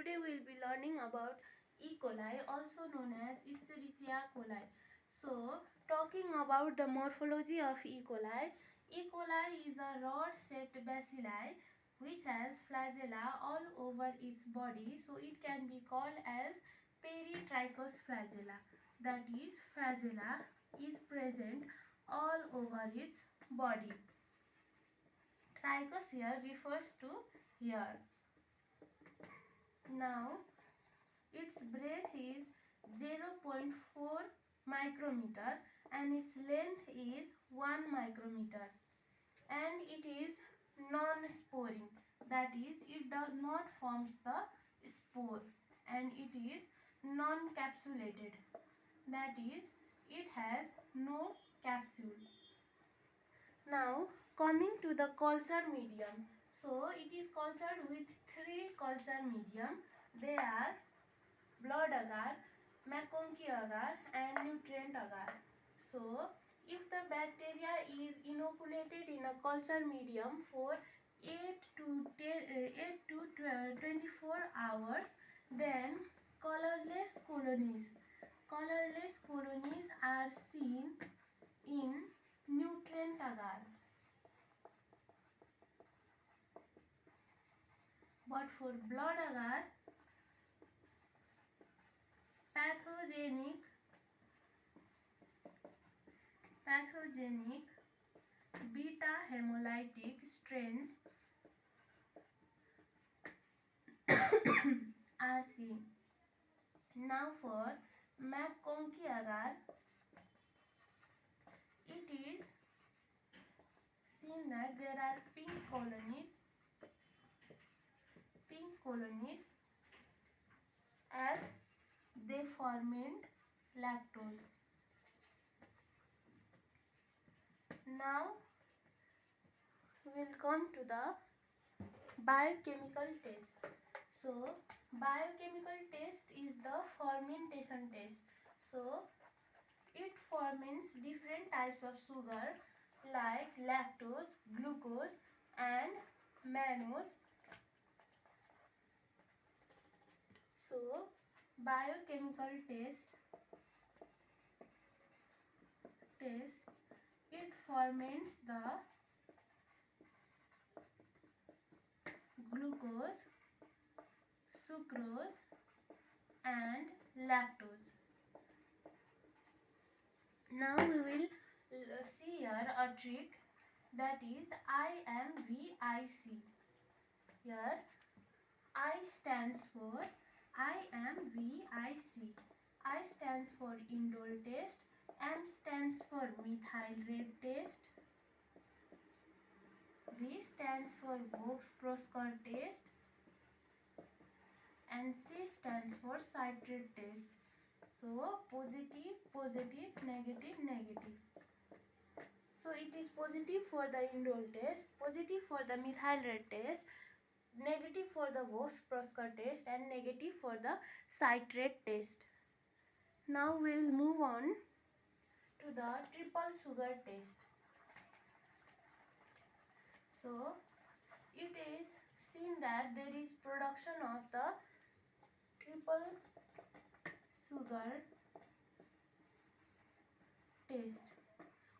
Today we will be learning about E. coli, also known as Escherichia coli. So, talking about the morphology of E. coli. E. coli is a rod-shaped bacilli which has flagella all over its body. So, it can be called as peritrichous flagella. That is, flagella is present all over its body. Trichous here refers to here. Now, its breadth is 0.4 micrometer and its length is 1 micrometer, and it is non-sporing, that is, it does not form the spore, and it is non-capsulated, that is, it has no capsule. Now, coming to the culture medium. So, it is cultured with three culture medium. They are blood agar, McConkey agar and nutrient agar. So, if the bacteria is inoculated in a culture medium for 8 to 24 hours, then colorless colonies are seen in nutrient agar. But for blood agar, pathogenic beta hemolytic strains are seen. Now for McConkey agar, it is seen that there are pink colonies as they ferment lactose. Now we will come to the biochemical test. So, biochemical test is the fermentation test. So, it ferments different types of sugar like lactose, glucose and mannose. So, biochemical test it ferments the glucose, sucrose and lactose. Now we will see here a trick, that is IMVIC. Here I stands for IMVIC. I stands for indole test, M stands for methyl red test, V stands for Vogt-Proskauer test, and C stands for citrate test. So positive, negative. So it is positive for the indole test, positive for the methyl red test, negative for the Vogt-Proskauer test and negative for the citrate test. Now we will move on to the triple sugar test. So it is seen that there is production of the triple sugar test.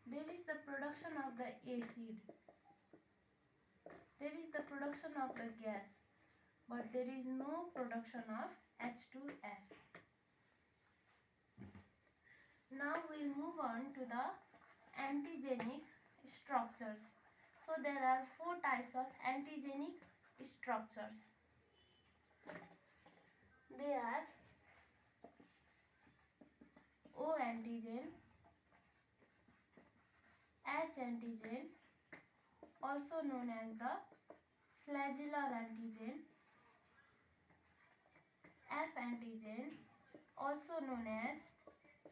There is the production of the acid. There is the production of the gas, but there is no production of H2S. Now we will move on to the antigenic structures. So there are four types of antigenic structures. They are O antigen, H antigen, also known as the flagellar antigen, F antigen, also known as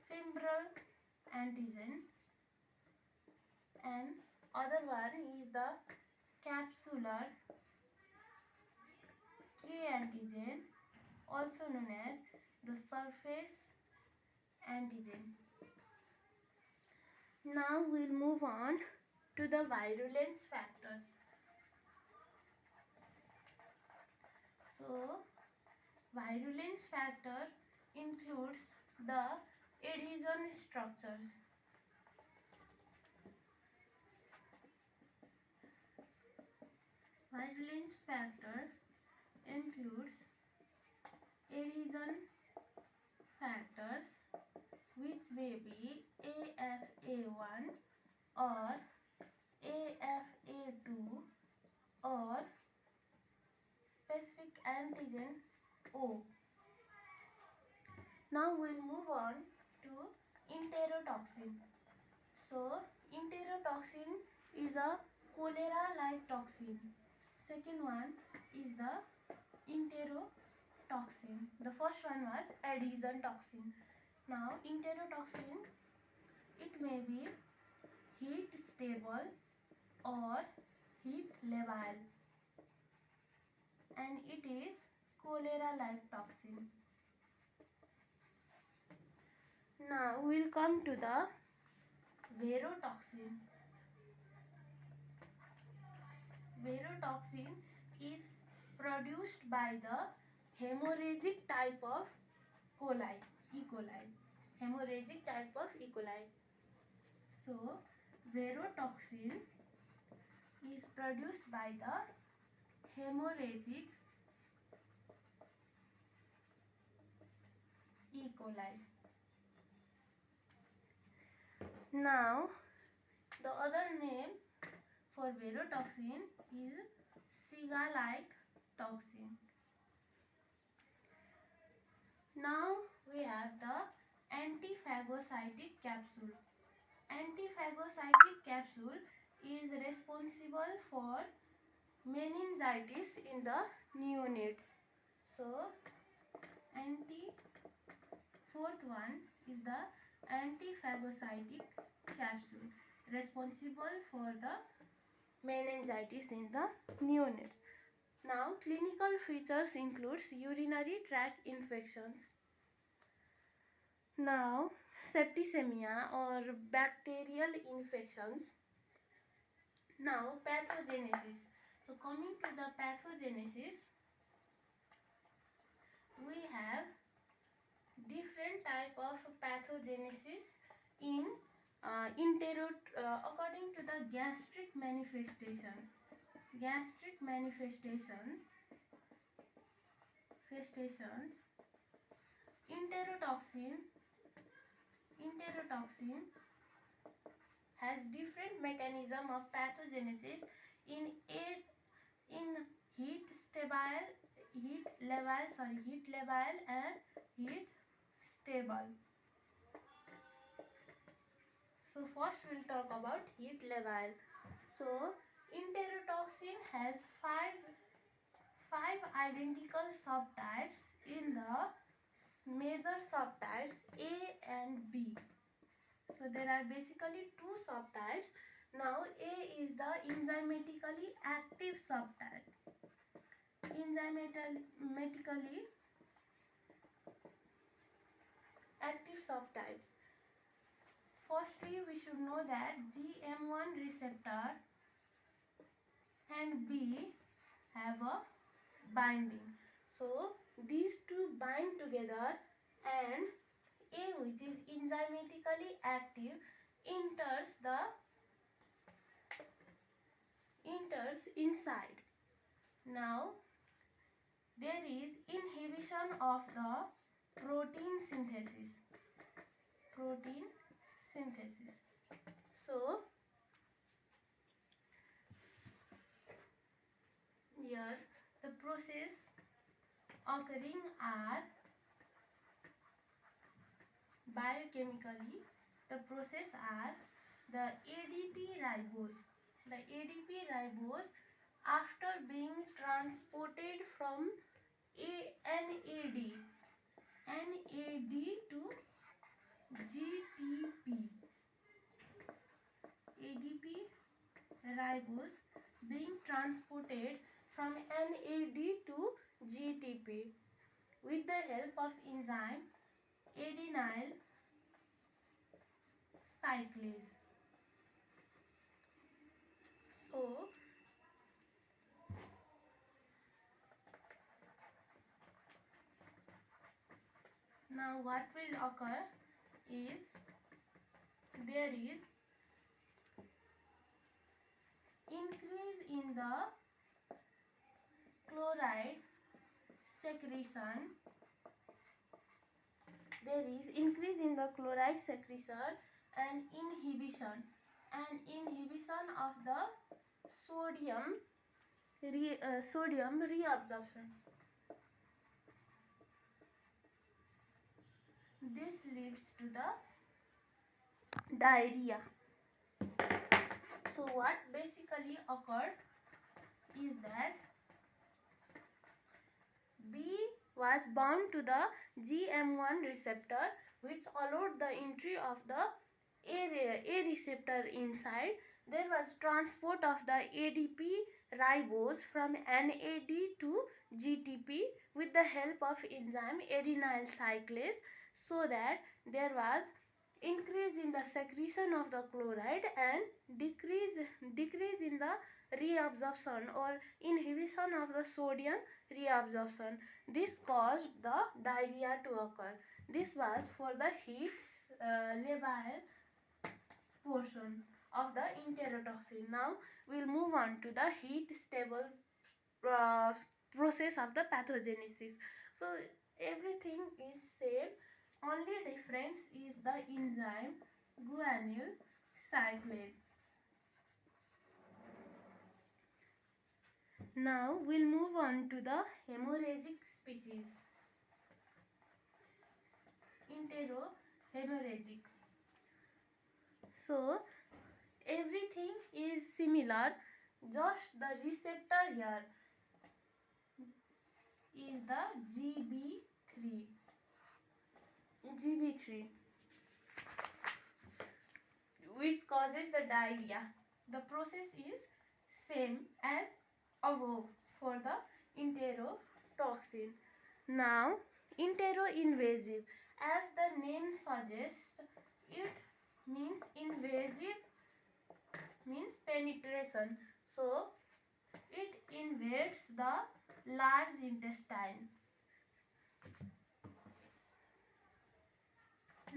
fimbrial antigen, and other one is the capsular K antigen, also known as the surface antigen. Now we'll move on to the virulence factors. So, Virulence factor includes the adhesion structures. Virulence factor includes adhesion factors which may be AFA1 or AFA2 or specific antigen O. Now we'll move on to enterotoxin. So enterotoxin is a cholera-like toxin. Second one is the enterotoxin. The first one was adhesion toxin. Now enterotoxin, it may be heat stable or heat labile, and it is cholera-like toxin. Now we'll come to the verotoxin. Verotoxin is produced by the hemorrhagic type of coli, E. coli. Hemorrhagic type of E. coli. So, verotoxin is produced by the hemorrhagic E. coli. Now, the other name for verotoxin is Shiga-like toxin. Now we have the antiphagocytic capsule. Antiphagocytic capsule is responsible for meningitis in the neonates. So, fourth one is the antiphagocytic capsule responsible for the meningitis in the neonates. Now, clinical features includes urinary tract infections. Now, septicemia or bacterial infections. Now, pathogenesis. So, coming to the pathogenesis, we have different type of pathogenesis in according to the gastric manifestation. Gastric manifestations. Enterotoxin has different mechanism of pathogenesis in heat labile and heat stable. So first we'll talk about heat labile. So enterotoxin has five identical subtypes in the major subtypes A and B. So there are basically two subtypes. Now A is the enzymatically active subtype. Enzymatically active subtype. Firstly, we should know that GM1 receptor and B have a binding. So these two bind together and A, which is enzymatically active, enters inside. Now there is inhibition of the protein synthesis. So here the process occurring are biochemically. The process are the ADP ribose. The ADP ribose, after being transported from NAD to GTP. ADP ribose being transported from NAD to GTP with the help of enzyme adenyl cyclase. So Now what will occur is there is increase in the chloride secretion. There is increase in the chloride secretion and inhibition of the sodium reabsorption. This leads to the diarrhea. So what basically occurred is that B was bound to the GM1 receptor, which allowed the entry of the A receptor inside. There was transport of the ADP ribose from NAD to GTP with the help of enzyme adenyl cyclase, so that there was increase in the secretion of the chloride and decrease in the reabsorption or inhibition of the sodium reabsorption. This caused the diarrhea to occur. This was for the heat labile portion of the enterotoxin. Now we will move on to the heat stable process of the pathogenesis. So everything is same, only difference is the enzyme guanyl cyclase. Now we'll move on to the hemorrhagic species. Enterohemorrhagic. So everything is similar, just the receptor here is the GB3, which causes the diarrhea. The process is same as above for the enterotoxin. Now enteroinvasive, as the name suggests, it means invasive, means penetration. So it invades the large intestine.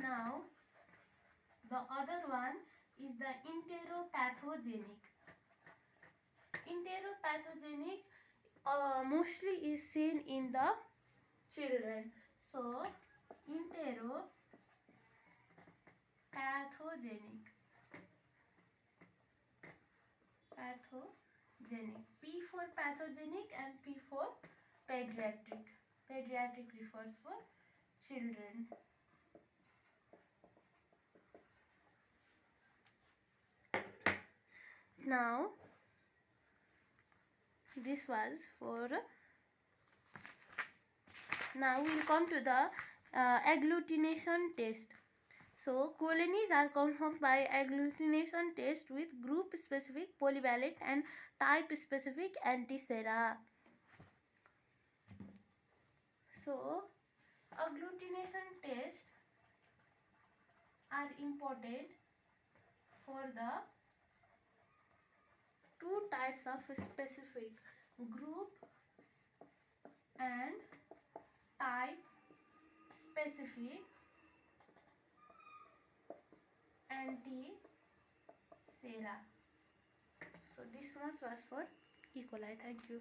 Now the other one is the enteropathogenic. Enteropathogenic mostly is seen in the children. So enteropathogenic. P for pathogenic and P for pediatric. Pediatric refers for children. Now this was for. Now we will come to the agglutination test. So colonies are confirmed by agglutination test with group specific polyvalent and type specific antisera. So agglutination tests are important for the two types of specific, group and type specific antisera. So this much was for E. coli. Thank you.